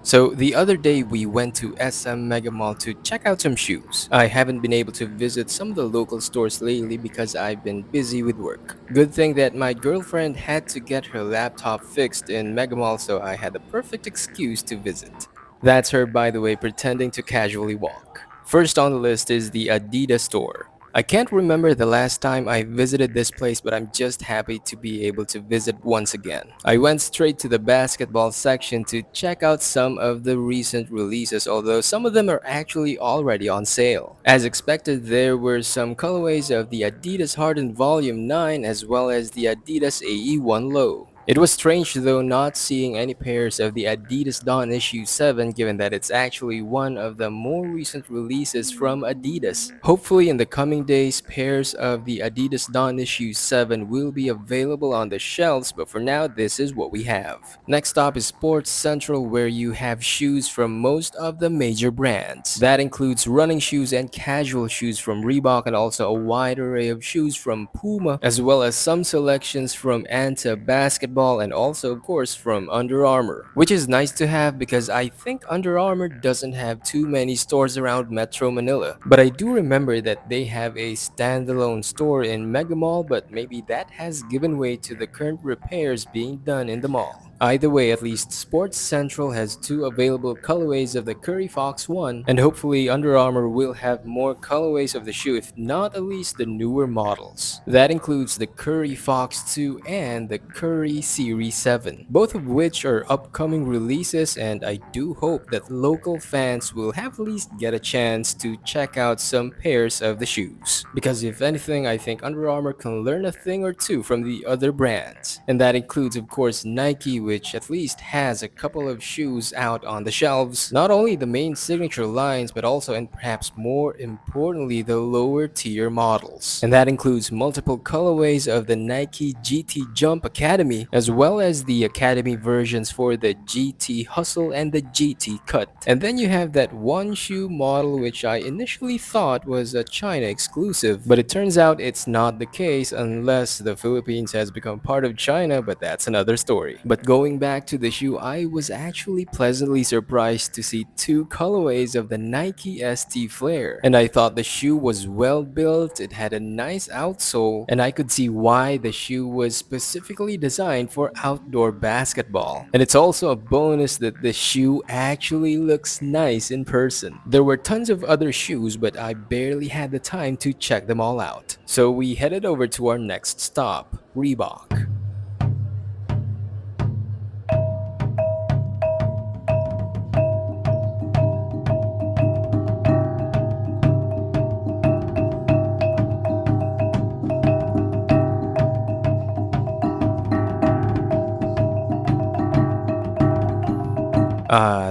So the other day we went to SM Megamall to check out some shoes. I haven't been able to visit some of the local stores lately because I've been busy with work. Good thing that my girlfriend had to get her laptop fixed in Megamall, so I had the perfect excuse to visit. That's her, by the way, pretending to casually walk. First on the list is the Adidas store. I can't remember the last time I visited this place, but I'm just happy to be able to visit once again. I went straight to the basketball section to check out some of the recent releases, although some of them are actually already on sale. As expected, there were some colorways of the Adidas Harden Volume 9 as well as the Adidas AE1 Low. It was strange though not seeing any pairs of the Adidas Dawn Issue 7, given that it's actually one of the more recent releases from Adidas. Hopefully in the coming days, pairs of the Adidas Dawn Issue 7 will be available on the shelves, but for now this is what we have. Next up is Sports Central, where you have shoes from most of the major brands. That includes running shoes and casual shoes from Reebok, and also a wide array of shoes from Puma, as well as some selections from Anta basketball, and also of course from Under Armour, which is nice to have because I think Under Armour doesn't have too many stores around Metro Manila. But I do remember that they have a standalone store in Mega Mall, but maybe that has given way to the current repairs being done in the mall. Either way, at least Sports Central has two available colorways of the Curry Fox 1, and hopefully Under Armour will have more colorways of the shoe, if not at least the newer models. That includes the Curry Fox 2 and the Curry Series 7, both of which are upcoming releases, and I do hope that local fans will have at least get a chance to check out some pairs of the shoes. Because if anything, I think Under Armour can learn a thing or two from the other brands. And that includes of course Nike, which at least has a couple of shoes out on the shelves. Not only the main signature lines, but also and perhaps more importantly the lower tier models. And that includes multiple colorways of the Nike GT Jump Academy, as well as the Academy versions for the GT Hustle and the GT Cut. And then you have that one shoe model which I initially thought was a China exclusive, but it turns out it's not the case unless the Philippines has become part of China, but that's another story. But going back to the shoe, I was actually pleasantly surprised to see two colorways of the Nike ST Flare. And I thought the shoe was well built, it had a nice outsole, and I could see why the shoe was specifically designed for outdoor basketball. And it's also a bonus that the shoe actually looks nice in person. There were tons of other shoes, but I barely had the time to check them all out. So we headed over to our next stop, Reebok.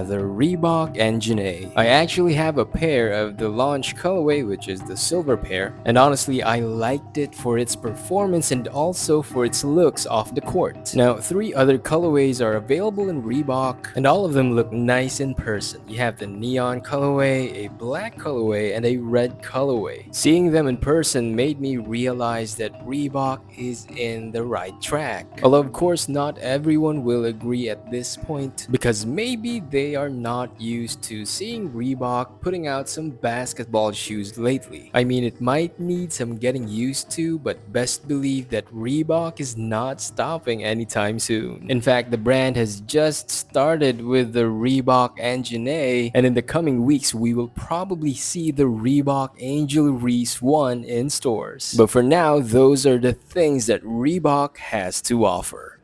The Reebok Engine A. I actually have a pair of the launch colorway, which is the silver pair, and honestly I liked it for its performance and also for its looks off the court. Now, three other colorways are available in Reebok, and all of them look nice in person. You have the neon colorway, a black colorway, and a red colorway. Seeing them in person made me realize that Reebok is in the right track. Although of course not everyone will agree at this point, because maybe they are not used to seeing Reebok putting out some basketball shoes lately. I mean, it might need some getting used to, but best believe that Reebok is not stopping anytime soon. In fact, the brand has just started with the Reebok Engine A, and in the coming weeks we will probably see the Reebok Angel Reese 1 in stores. But for now, those are the things that Reebok has to offer.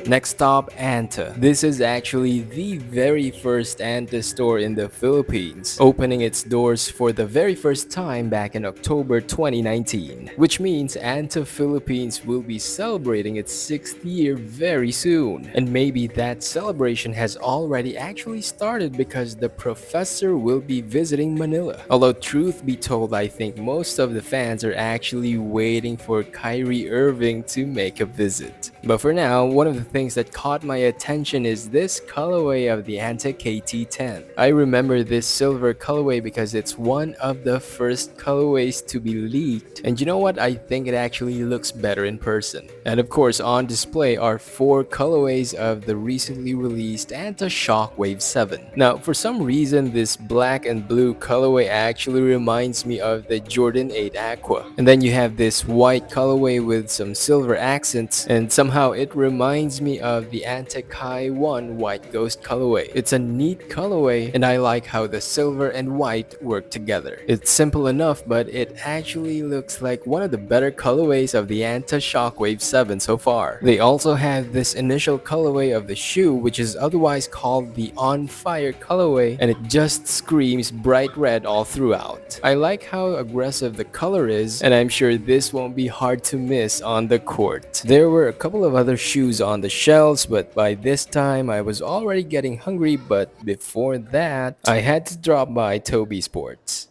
Next stop, Anta. This is actually the very first Anta store in the Philippines, opening its doors for the very first time back in October 2019, which means Anta Philippines will be celebrating its 6th year very soon. And maybe that celebration has already actually started because the professor will be visiting Manila. Although truth be told, I think most of the fans are actually waiting for Kyrie Irving to make a visit. But for now, one of the things that caught my attention is this colorway of the Anta KT10. I remember this silver colorway because it's one of the first colorways to be leaked, and you know what? I think it actually looks better in person. And of course, on display are 4 colorways of the recently released Anta Shockwave 7. Now, for some reason, this black and blue colorway actually reminds me of the Jordan 8 Aqua. And then you have this white colorway with some silver accents, and somehow it reminds me of the Anta Kai 1 White Ghost colorway. It's a neat colorway, and I like how the silver and white work together. It's simple enough, but it actually looks like one of the better colorways of the Anta Shockwave 7 so far. They also have this initial colorway of the shoe, which is otherwise called the On Fire colorway, and it just screams bright red all throughout. I like how aggressive the color is, and I'm sure this won't be hard to miss on the court. There were a couple of other shoes on the shelves, but by this time I was already getting hungry, but before that, I had to drop by Toby Sports.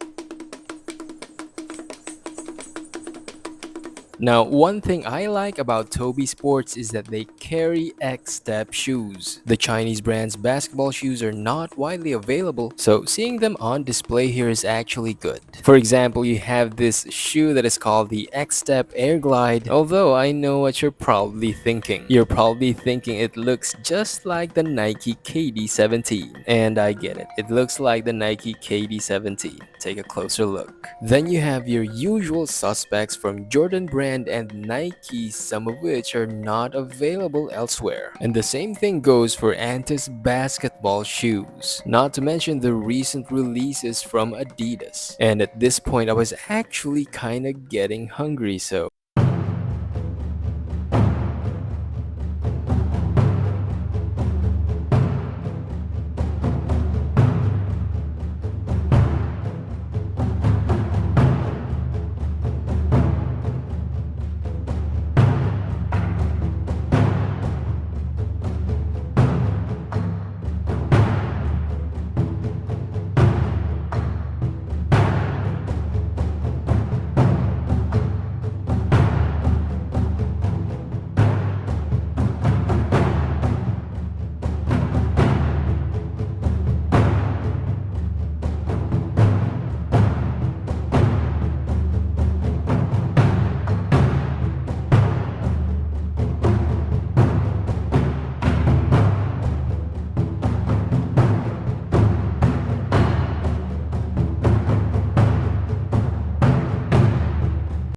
Now, one thing I like about Toby Sports is that they carry X-Step shoes. The Chinese brand's basketball shoes are not widely available, so seeing them on display here is actually good. For example, you have this shoe that is called the X-Step Air Glide, although I know what you're probably thinking. You're probably thinking it looks just like the Nike KD17. And I get it, it looks like the Nike KD17. Take a closer look. Then you have your usual suspects from Jordan brand and Nike, some of which are not available elsewhere. And the same thing goes for Anta's basketball shoes, not to mention the recent releases from Adidas. And at this point, I was actually kinda getting hungry, so